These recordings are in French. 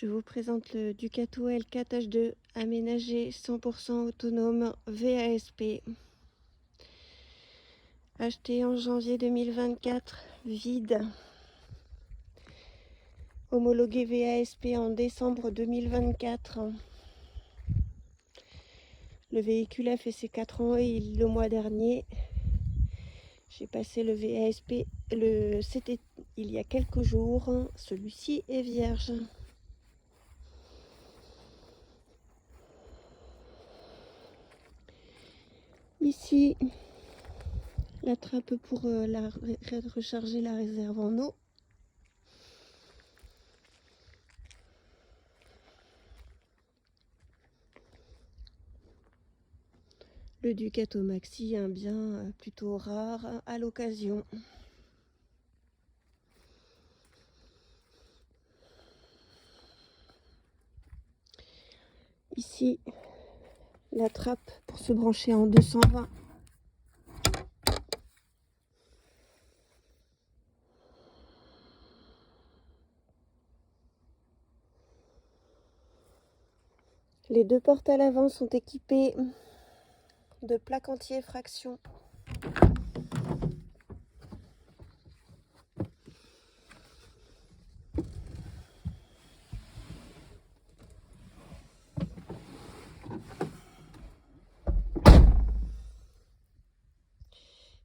Je vous présente le Ducato L4H2 aménagé 100% autonome VASP. Acheté en janvier 2024, vide. Homologué VASP en décembre 2024. Le véhicule a fait ses 4 ans et le mois dernier, j'ai passé le VASP. C'était il y a quelques jours. Celui-ci est vierge. Ici, la trappe pour recharger la réserve en eau. Le Ducato Maxi, un bien plutôt rare à l'occasion. Ici, la trappe pour se brancher en 220. Les deux portes à l'avant sont équipées de plaques anti-effraction.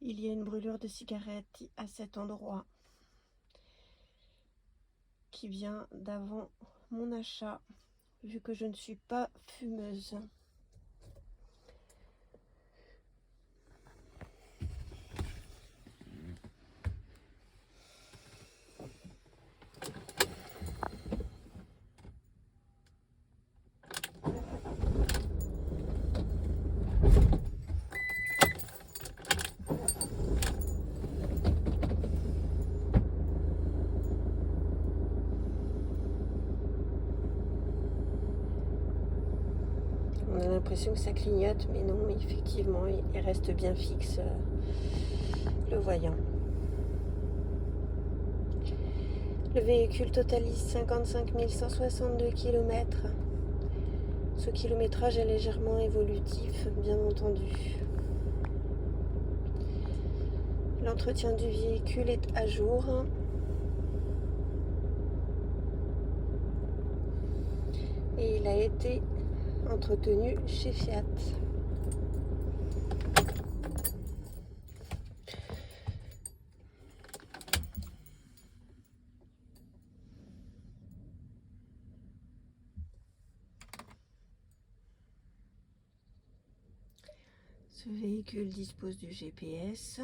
Il y a une brûlure de cigarette à cet endroit qui vient d'avant mon achat, vu que je ne suis pas fumeuse. On a l'impression que ça clignote, mais non, effectivement, il reste bien fixe, le voyant. Le véhicule totalise 55 162 km. Ce kilométrage est légèrement évolutif, bien entendu. L'entretien du véhicule est à jour. Et il a été entretenu chez Fiat. Ce véhicule dispose du GPS.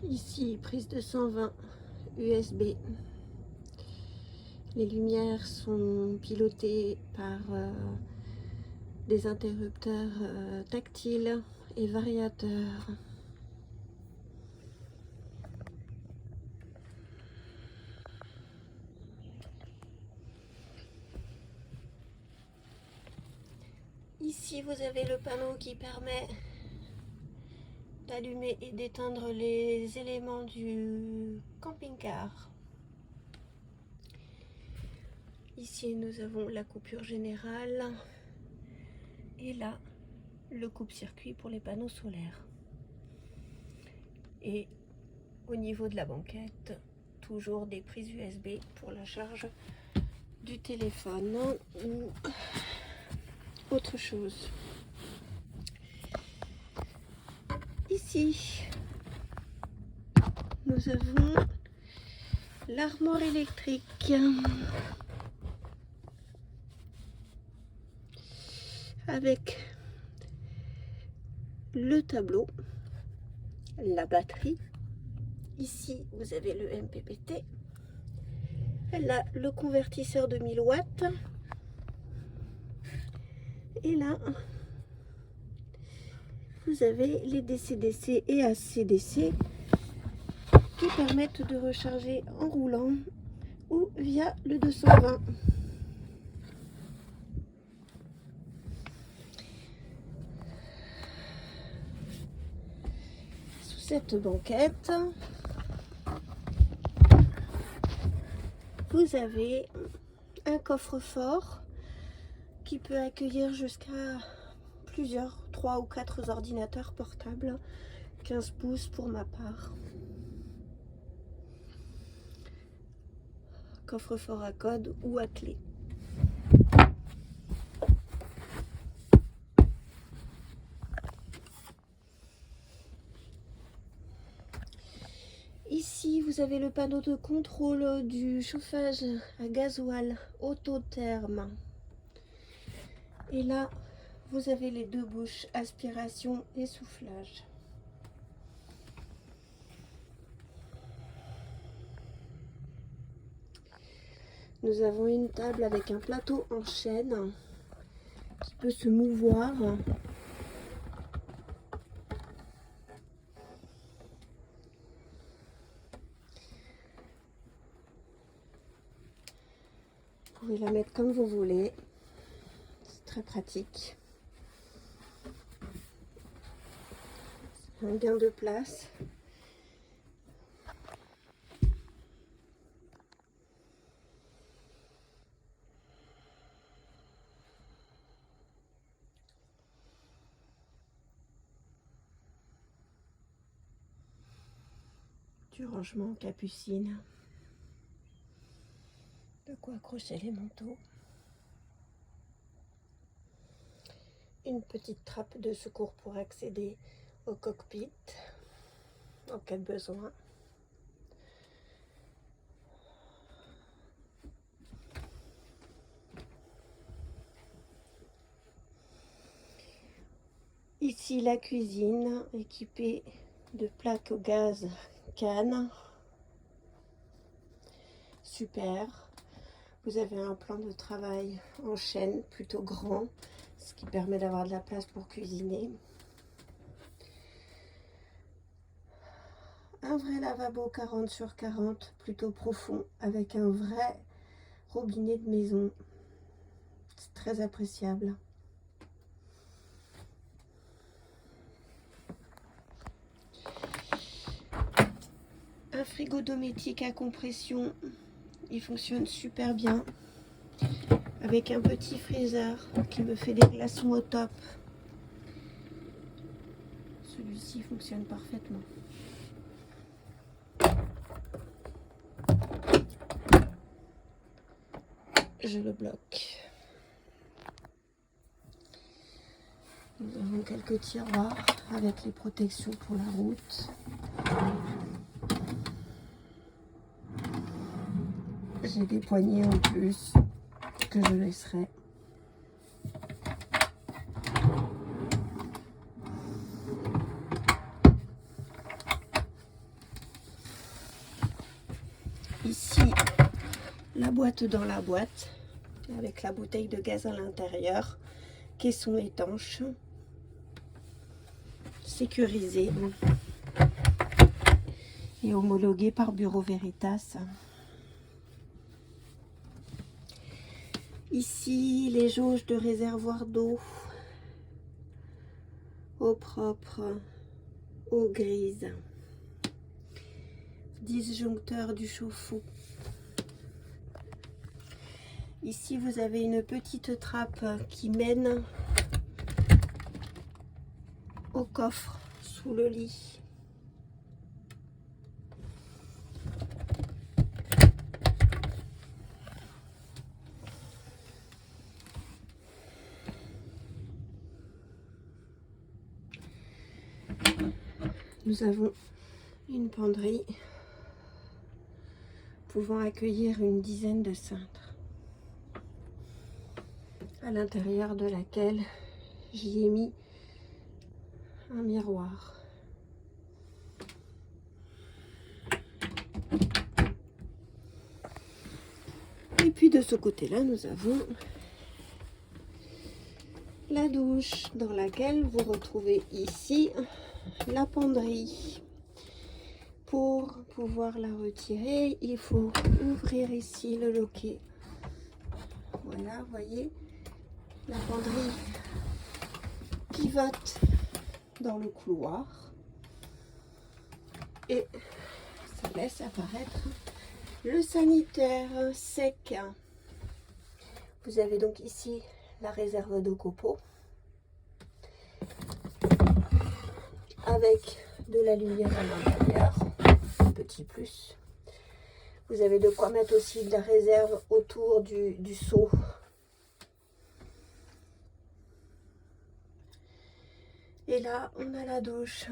Ici, prise de 120 USB. Les lumières sont pilotées par des interrupteurs tactiles et variateurs. Ici, vous avez le panneau qui permet d'allumer et d'éteindre les éléments du camping-car. Ici, nous avons la coupure générale et là, le coupe-circuit pour les panneaux solaires. Et au niveau de la banquette, toujours des prises USB pour la charge du téléphone ou autre chose. Ici, nous avons l'armoire électrique. avec le tableau, la batterie. Ici, vous avez le MPPT. Elle a le convertisseur de 1000 watts. Et là, vous avez les DC-DC et AC-DC qui permettent de recharger en roulant ou via le 220. Sous cette banquette, vous avez un coffre-fort qui peut accueillir jusqu'à plusieurs, 3 ou 4 ordinateurs portables, 15 pouces pour ma part. Coffre-fort à code ou à clé. Ici, vous avez le panneau de contrôle du chauffage à gasoil autotherme. Et là, vous avez les deux bouches, aspiration et soufflage. Nous avons une table avec un plateau en chêne qui peut se mouvoir. Vous pouvez la mettre comme vous voulez. C'est très pratique. Un gain de place. Du rangement capucine. De quoi accrocher les manteaux. Une petite trappe de secours pour accéder au cockpit en cas de besoin. Ici la cuisine équipée de plaques au gaz Cannes. Super. Vous avez un plan de travail en chaîne plutôt grand, ce qui permet d'avoir de la place pour cuisiner. Un vrai lavabo 40 sur 40, plutôt profond, avec un vrai robinet de maison. C'est très appréciable. Un frigo domotique à compression, il fonctionne super bien. Avec un petit freezer qui me fait des glaçons au top. Celui-ci fonctionne parfaitement. Je le bloque. Nous avons quelques tiroirs avec les protections pour la route. J'ai des poignées en plus que je laisserai. Ici, la boîte dans la boîte avec la bouteille de gaz à l'intérieur, caisson étanche, sécurisé et homologué par Bureau Veritas. Ici, les jauges de réservoir d'eau, eau propre, eau grise, disjoncteur du chauffe-eau. Ici, vous avez une petite trappe qui mène au coffre sous le lit. Nous avons une penderie pouvant accueillir une dizaine de cintres, à l'intérieur de laquelle j'y ai mis un miroir. Et puis de ce côté-là, nous avons la douche dans laquelle vous retrouvez ici la penderie. Pour pouvoir la retirer, il faut ouvrir ici le loquet. Voilà, vous voyez, la penderie pivote dans le couloir et ça laisse apparaître le sanitaire sec. Vous avez donc ici la réserve de copeaux avec de la lumière à l'intérieur, petit plus. Vous avez de quoi mettre aussi de la réserve autour du seau. Et là, on a la douche.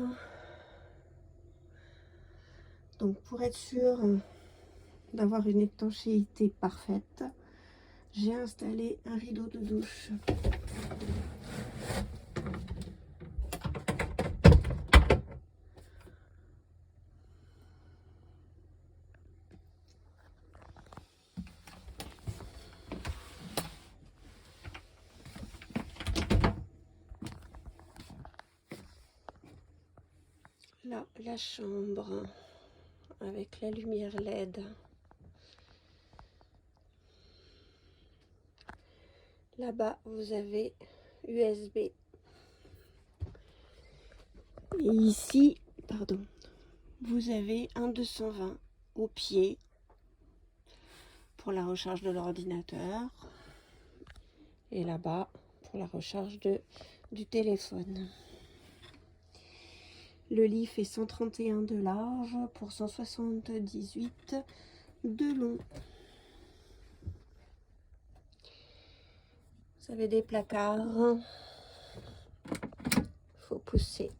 Donc pour être sûr d'avoir une étanchéité parfaite, j'ai installé un rideau de douche. Là, la chambre avec la lumière LED. Là-bas, vous avez USB. Et ici, pardon, vous avez un 220 au pied pour la recharge de l'ordinateur. Et là-bas, pour la recharge du téléphone. Le lit fait 131 de large pour 178 de long. Vous avez des placards. Il faut pousser.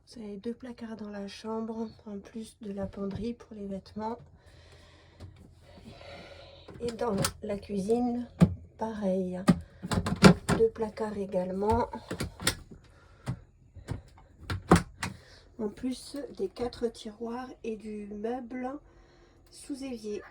Vous avez 2 placards dans la chambre, en plus de la penderie pour les vêtements. Et dans la cuisine, pareil. 2 placards également. En plus des 4 tiroirs et du meuble sous évier.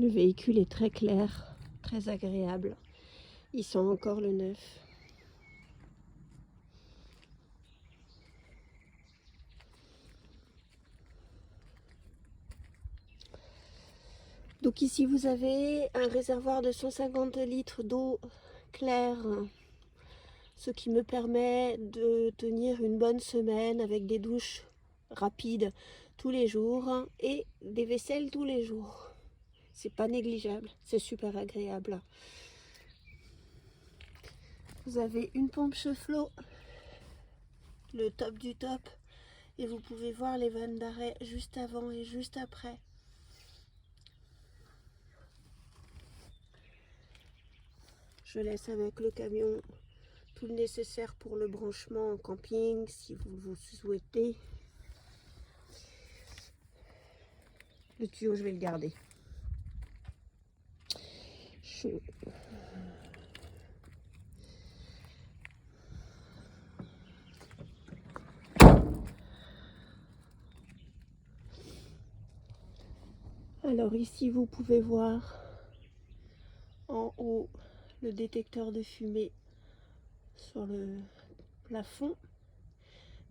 Le véhicule est très clair, très agréable. Il sent encore le neuf. Donc ici vous avez un réservoir de 150 litres d'eau claire, ce qui me permet de tenir une bonne semaine avec des douches rapides tous les jours et des vaisselles tous les jours. C'est pas négligeable, c'est super agréable. Vous avez une pompe chauffe-l'eau, le top du top, et vous pouvez voir les vannes d'arrêt juste avant et juste après. Je laisse avec le camion tout le nécessaire pour le branchement en camping si vous le souhaitez. Le tuyau, je vais le garder. Alors ici, vous pouvez voir en haut le détecteur de fumée sur le plafond.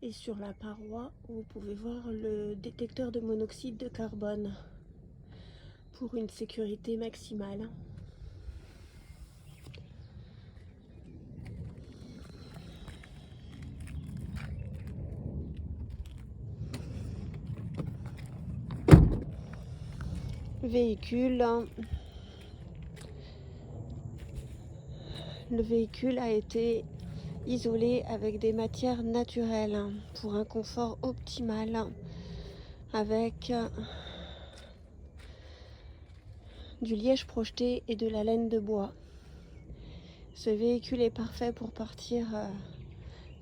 Et sur la paroi, vous pouvez voir le détecteur de monoxyde de carbone pour une sécurité maximale. véhicule. Le véhicule a été isolé avec des matières naturelles pour un confort optimal, avec du liège projeté et de la laine de bois. Ce véhicule est parfait pour partir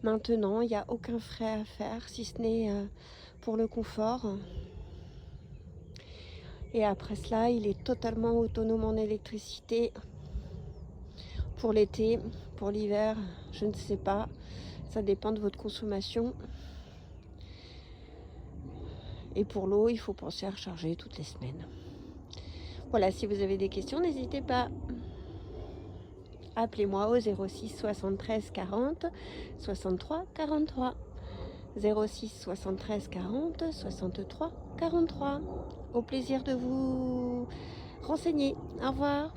maintenant. Il n'y a aucun frais à faire, si ce n'est pour le confort. Et après cela, il est totalement autonome en électricité. Pour l'été, pour l'hiver, je ne sais pas. Ça dépend de votre consommation. Et pour l'eau, il faut penser à recharger toutes les semaines. Voilà, si vous avez des questions, n'hésitez pas. Appelez-moi au 06 73 40 63 43. 06 73 40 63 43. Au plaisir de vous renseigner. Au revoir.